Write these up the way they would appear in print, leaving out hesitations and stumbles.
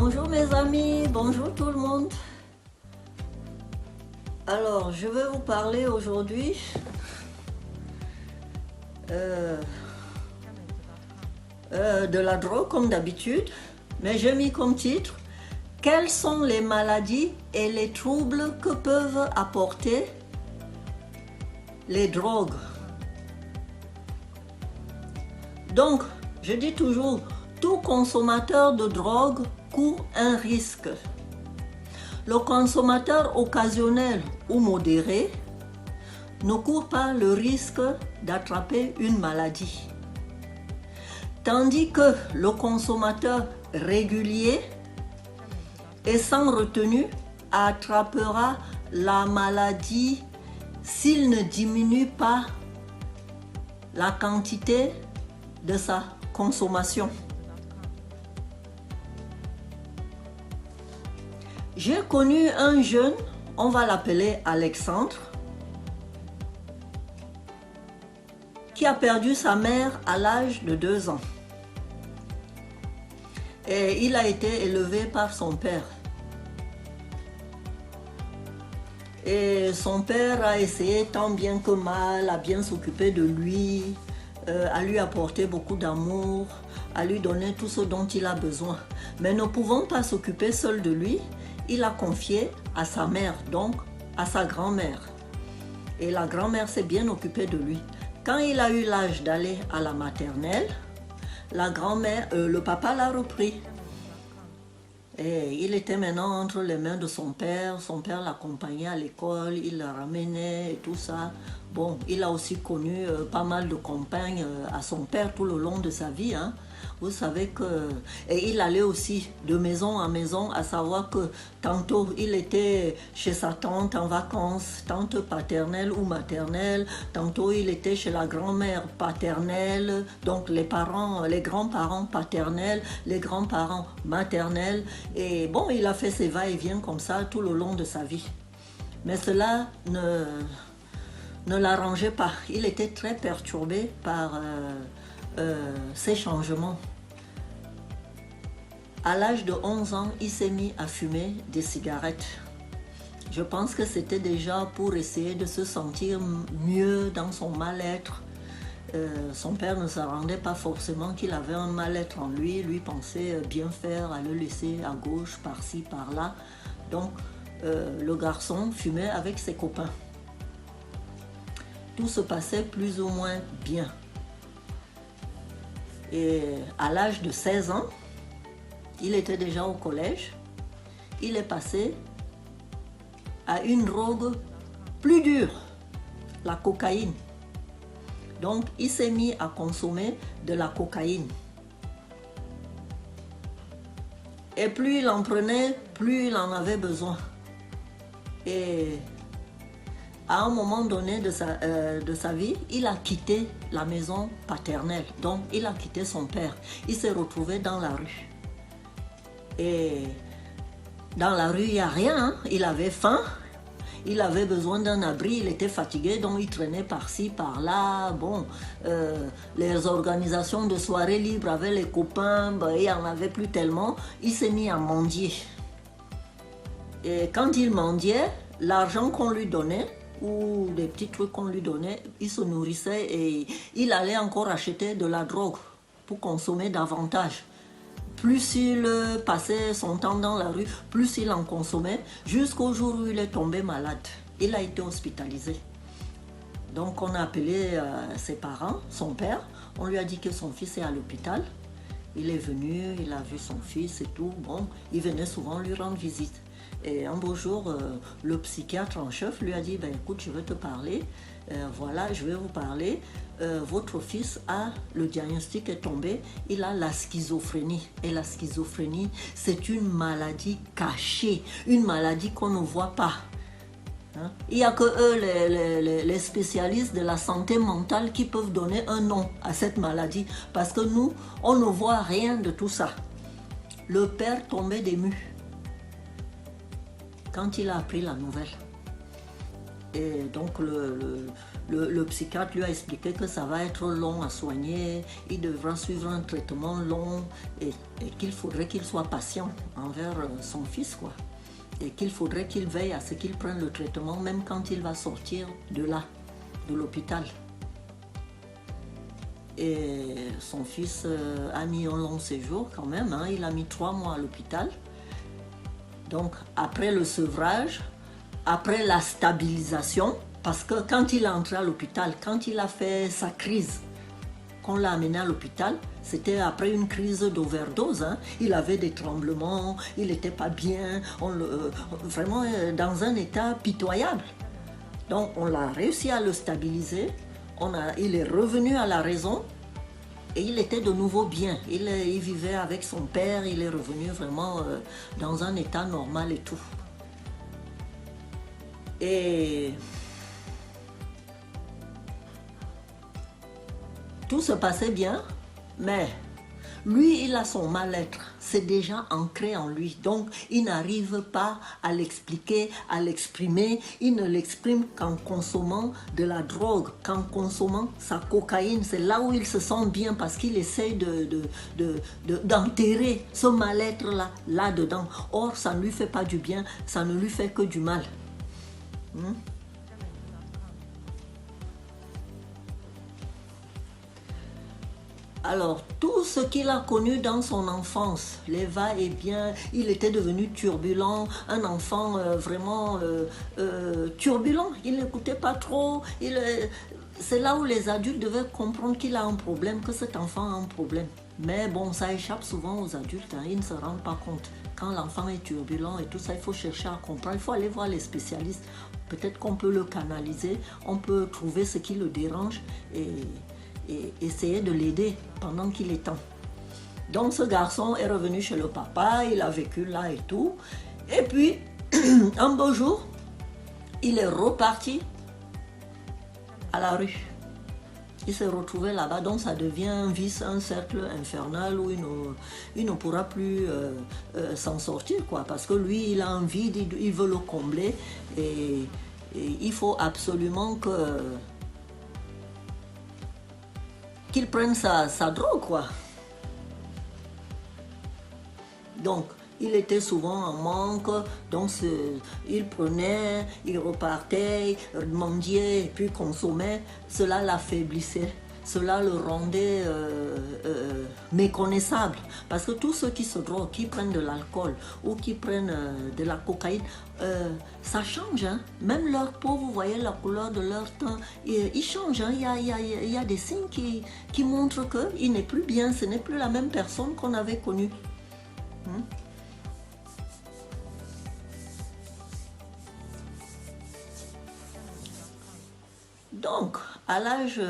Bonjour mes amis, bonjour tout le monde. Alors, je vais vous parler aujourd'hui de la drogue comme d'habitude, mais j'ai mis comme titre « Quelles sont les maladies et les troubles que peuvent apporter les drogues ?» Donc, je dis toujours, tout consommateur de drogue court un risque. Le consommateur occasionnel ou modéré ne court pas le risque d'attraper une maladie. Tandis que le consommateur régulier et sans retenue attrapera la maladie s'il ne diminue pas la quantité de sa consommation. J'ai connu un jeune, on va l'appeler Alexandre, qui a perdu sa mère à l'âge de 2 ans. Et il a été élevé par son père. Et son père a essayé tant bien que mal à bien s'occuper de lui, à lui apporter beaucoup d'amour, à lui donner tout ce dont il a besoin. Mais ne pouvant pas s'occuper seul de lui, il a confié à sa mère, donc à sa grand-mère. Et la grand-mère s'est bien occupée de lui. Quand il a eu l'âge d'aller à la maternelle, la grand-mère, le papa l'a repris. Et il était maintenant entre les mains de son père l'accompagnait à l'école, il le ramenait et tout ça. Bon, il a aussi connu pas mal de compagnes à son père tout le long de sa vie, hein. Vous savez que... Et il allait aussi de maison en maison, à savoir que tantôt il était chez sa tante en vacances, tante paternelle ou maternelle, tantôt il était chez la grand-mère paternelle, donc les parents, les grands-parents paternels, les grands-parents maternels. Et bon, il a fait ses va-et-vient comme ça tout le long de sa vie. Mais cela ne l'arrangeait pas. Il était très perturbé par ces changements. À l'âge de 11 ans, il s'est mis à fumer des cigarettes. Je pense que c'était déjà pour essayer de se sentir mieux dans son mal-être. Son père ne se rendait pas forcément qu'il avait un mal-être en lui. Lui pensait bien faire, à le laisser à gauche, par-ci, par-là. Donc, le garçon fumait avec ses copains. Tout se passait plus ou moins bien. Et à l'âge de 16 ans, il était déjà au collège, il est passé à une drogue plus dure, la cocaïne. Donc, il s'est mis à consommer de la cocaïne. Et plus il en prenait, plus il en avait besoin. Et à un moment donné de sa vie, il a quitté la maison paternelle. Donc, il a quitté son père. Il s'est retrouvé dans la rue. Et dans la rue, il n'y a rien. Hein? Il avait faim. Il avait besoin d'un abri. Il était fatigué. Donc, il traînait par-ci, par-là. Bon, les organisations de soirées libres avec les copains, ben, il n'y en avait plus tellement. Il s'est mis à mendier. Et quand il mendiait, l'argent qu'on lui donnait, ou des petits trucs qu'on lui donnait, il se nourrissait et il allait encore acheter de la drogue pour consommer davantage. Plus il passait son temps dans la rue, plus il en consommait, jusqu'au jour où il est tombé malade. Il a été hospitalisé. Donc on a appelé ses parents, son père, on lui a dit que son fils est à l'hôpital. Il est venu, il a vu son fils et tout. Bon, il venait souvent lui rendre visite. Et un beau jour, le psychiatre en chef lui a dit, ben, écoute, je vais te parler, voilà, je vais vous parler, votre fils a, le diagnostic est tombé, il a la schizophrénie. Et la schizophrénie, c'est une maladie cachée, une maladie qu'on ne voit pas. Hein? Il n'y a que eux, les spécialistes de la santé mentale, qui peuvent donner un nom à cette maladie, parce que nous, on ne voit rien de tout ça. Le père tombait d'ému quand il a appris la nouvelle. Et donc le psychiatre lui a expliqué que ça va être long à soigner, il devra suivre un traitement long et qu'il faudrait qu'il soit patient envers son fils, quoi. Et qu'il faudrait qu'il veille à ce qu'il prenne le traitement même quand il va sortir de là, de l'hôpital. Et son fils a mis un long séjour quand même, hein. Il a mis 3 mois à l'hôpital. Donc après le sevrage, après la stabilisation, parce que quand il est entré à l'hôpital, quand il a fait sa crise, qu'on l'a amené à l'hôpital, c'était après une crise d'overdose, hein. Il avait des tremblements, il n'était pas bien, vraiment dans un état pitoyable. Donc on l'a réussi à le stabiliser, il est revenu à la raison et il était de nouveau bien. Il vivait avec son père, il est revenu vraiment dans un état normal et tout. Et tout se passait bien, mais lui, il a son mal-être. C'est déjà ancré en lui. Donc, il n'arrive pas à l'expliquer, à l'exprimer. Il ne l'exprime qu'en consommant de la drogue, qu'en consommant sa cocaïne. C'est là où il se sent bien parce qu'il essaie d'enterrer ce mal-être là-dedans. Or, ça ne lui fait pas du bien, ça ne lui fait que du mal. Alors, tout ce qu'il a connu dans son enfance, les va-et-vient, il était devenu turbulent, un enfant vraiment turbulent. Il n'écoutait pas trop. C'est là où les adultes devaient comprendre qu'il a un problème, que cet enfant a un problème. Mais bon, ça échappe souvent aux adultes, hein, ils ne se rendent pas compte. Quand l'enfant est turbulent et tout ça, il faut chercher à comprendre, il faut aller voir les spécialistes. Peut-être qu'on peut le canaliser, on peut trouver ce qui le dérange et essayer de l'aider pendant qu'il est temps. Donc ce garçon est revenu chez le papa, il a vécu là et tout. Et puis, un beau jour, il est reparti à la rue. Il s'est retrouvé là-bas, donc ça devient un vice, un cercle infernal où il ne pourra plus s'en sortir, quoi. Parce que lui, il a un vide, il veut le combler et il faut absolument qu'il prenne sa drogue, quoi. Donc, il était souvent en manque, donc il prenait, il repartait, mendiait et puis consommait. Cela l'affaiblissait, cela le rendait méconnaissable. Parce que tous ceux qui se droguent, qui prennent de l'alcool ou qui prennent de la cocaïne, ça change, hein. Même leur peau, vous voyez la couleur de leur teint, il change, hein. Il y a des signes qui montrent qu'il n'est plus bien, ce n'est plus la même personne qu'on avait connue. Donc, à l'âge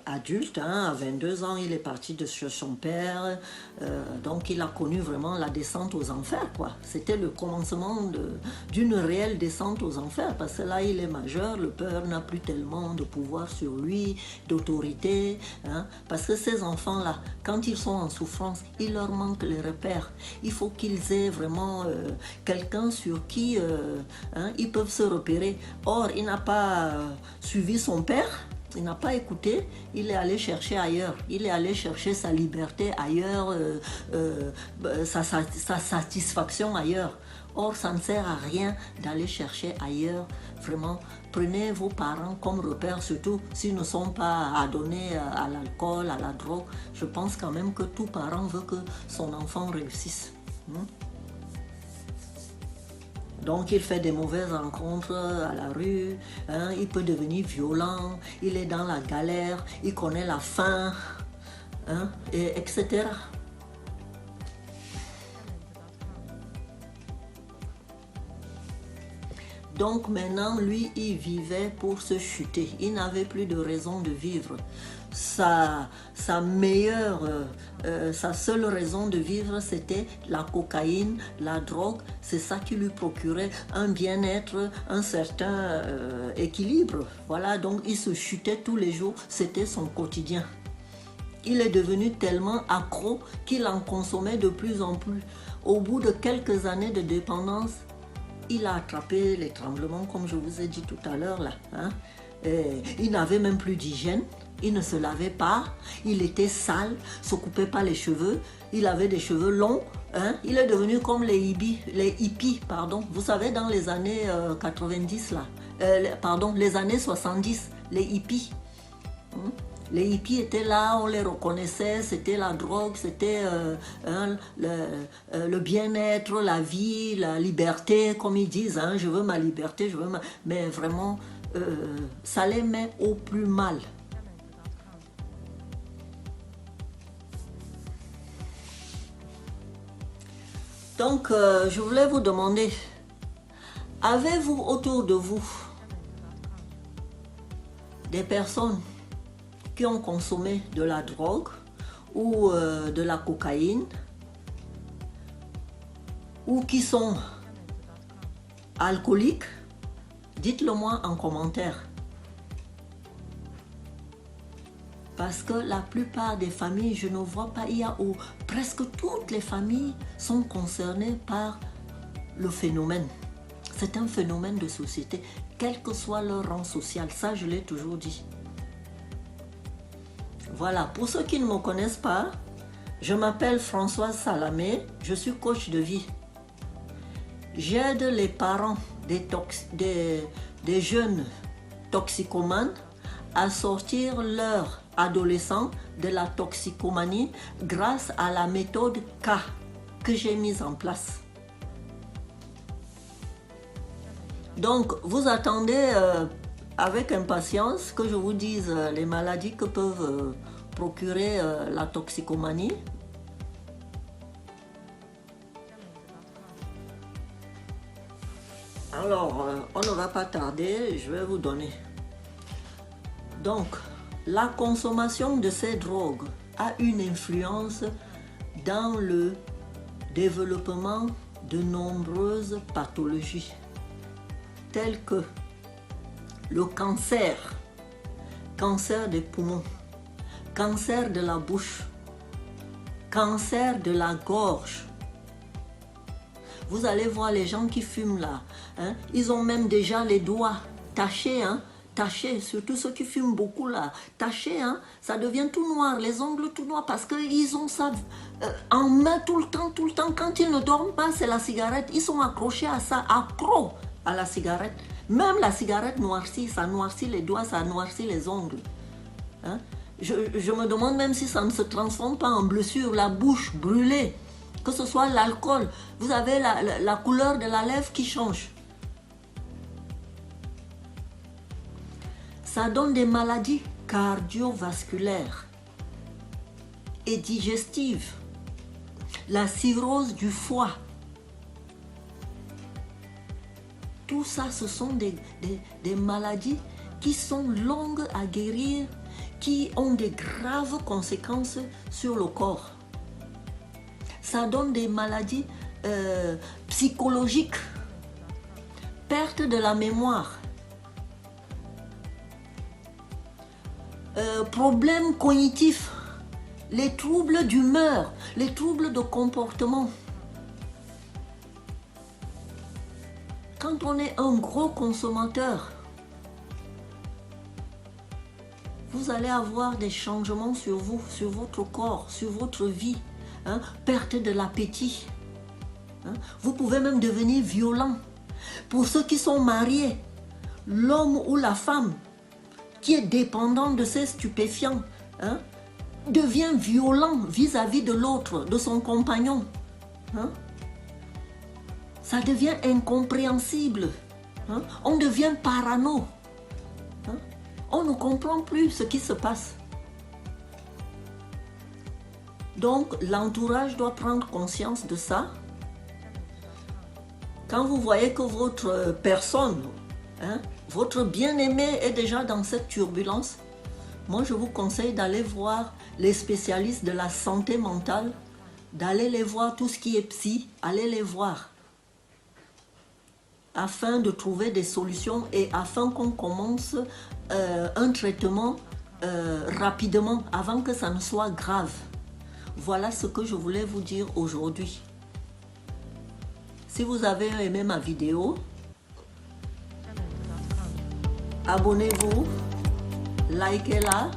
adulte, hein, à 22 ans, il est parti de chez son père. Donc, il a connu vraiment la descente aux enfers, quoi. C'était le commencement d'une réelle descente aux enfers. Parce que là, il est majeur, le père n'a plus tellement de pouvoir sur lui, d'autorité. Hein, parce que ces enfants-là, quand ils sont en souffrance, il leur manque les repères. Il faut qu'ils aient vraiment quelqu'un sur qui ils peuvent se repérer. Or, il n'a pas suivi son père. Il n'a pas écouté, il est allé chercher ailleurs, il est allé chercher sa liberté ailleurs, sa satisfaction ailleurs. Or, ça ne sert à rien d'aller chercher ailleurs. Vraiment, prenez vos parents comme repère, surtout s'ils ne sont pas adonnés à l'alcool, à la drogue. Je pense quand même que tout parent veut que son enfant réussisse. Donc il fait des mauvaises rencontres à la rue, hein, il peut devenir violent, il est dans la galère, il connaît la faim, hein, etc. Donc maintenant, lui, il vivait pour se chuter, il n'avait plus de raison de vivre. Sa seule raison de vivre, c'était la cocaïne, la drogue. C'est ça qui lui procurait un bien-être, un certain équilibre. Voilà, donc il se chutait tous les jours, c'était son quotidien. Il est devenu tellement accro qu'il en consommait de plus en plus. Au bout de quelques années de dépendance, il a attrapé les tremblements, comme je vous ai dit tout à l'heure là, hein. Il n'avait même plus d'hygiène. Il ne se lavait pas. Il était sale, ne se coupait pas les cheveux. Il avait des cheveux longs. Hein? Il est devenu comme les hippies, pardon. Vous savez, dans les années 90, là. Pardon, les années 70, les hippies. Hein? Les hippies étaient là, on les reconnaissait, c'était la drogue, c'était le bien-être, la vie, la liberté, comme ils disent, hein, je veux ma liberté, mais vraiment, ça les met au plus mal. Donc, je voulais vous demander, avez-vous autour de vous des personnes qui ont consommé de la drogue ou de la cocaïne ou qui sont alcooliques? Dites-le moi en commentaire. Parce que la plupart des familles, je ne vois pas, presque toutes les familles sont concernées par le phénomène. C'est un phénomène de société, quel que soit leur rang social, ça je l'ai toujours dit. Voilà, pour ceux qui ne me connaissent pas, je m'appelle Françoise Salamé, je suis coach de vie. J'aide les parents des jeunes toxicomanes à sortir leurs adolescents de la toxicomanie grâce à la méthode K que j'ai mise en place. Donc, vous attendez avec impatience que je vous dise les maladies que peuvent procurer la toxicomanie. Alors, on ne va pas tarder, je vais vous donner. Donc, la consommation de ces drogues a une influence dans le développement de nombreuses pathologies, telles que le cancer, cancer des poumons, cancer de la bouche, cancer de la gorge. Vous allez voir les gens qui fument là, hein, ils ont même déjà les doigts tachés, hein, tachés, surtout ceux qui fument beaucoup là, tachés, hein, ça devient tout noir, les ongles tout noirs parce qu'ils ont ça en main tout le temps, quand ils ne dorment pas, c'est la cigarette, ils sont accrochés à ça, accros à la cigarette. Même la cigarette noircit, ça noircit les doigts, ça noircit les ongles. Hein? Je me demande même si ça ne se transforme pas en blessure, la bouche brûlée, que ce soit l'alcool. Vous avez la couleur de la lèvre qui change. Ça donne des maladies cardiovasculaires et digestives, la cirrhose du foie. Tout ça, ce sont des maladies qui sont longues à guérir, qui ont de graves conséquences sur le corps. Ça donne des maladies psychologiques, perte de la mémoire, problèmes cognitifs, les troubles d'humeur, les troubles de comportement. Quand on est un gros consommateur, vous allez avoir des changements sur vous, sur votre corps, sur votre vie, hein, perte de l'appétit. Hein. Vous pouvez même devenir violent. Pour ceux qui sont mariés, l'homme ou la femme qui est dépendant de ces stupéfiants, hein, devient violent vis-à-vis de l'autre, de son compagnon. Hein. Ça devient incompréhensible. Hein? On devient parano. Hein? On ne comprend plus ce qui se passe. Donc, l'entourage doit prendre conscience de ça. Quand vous voyez que votre personne, hein, votre bien-aimé est déjà dans cette turbulence, moi, je vous conseille d'aller voir les spécialistes de la santé mentale, d'aller les voir, tout ce qui est psy, allez les voir, afin de trouver des solutions et afin qu'on commence un traitement rapidement, avant que ça ne soit grave. Voilà ce que je voulais vous dire aujourd'hui. Si vous avez aimé ma vidéo, abonnez-vous, likez-la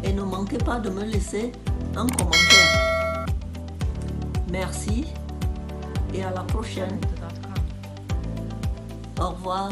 et ne manquez pas de me laisser un commentaire. Merci et à la prochaine. Au revoir.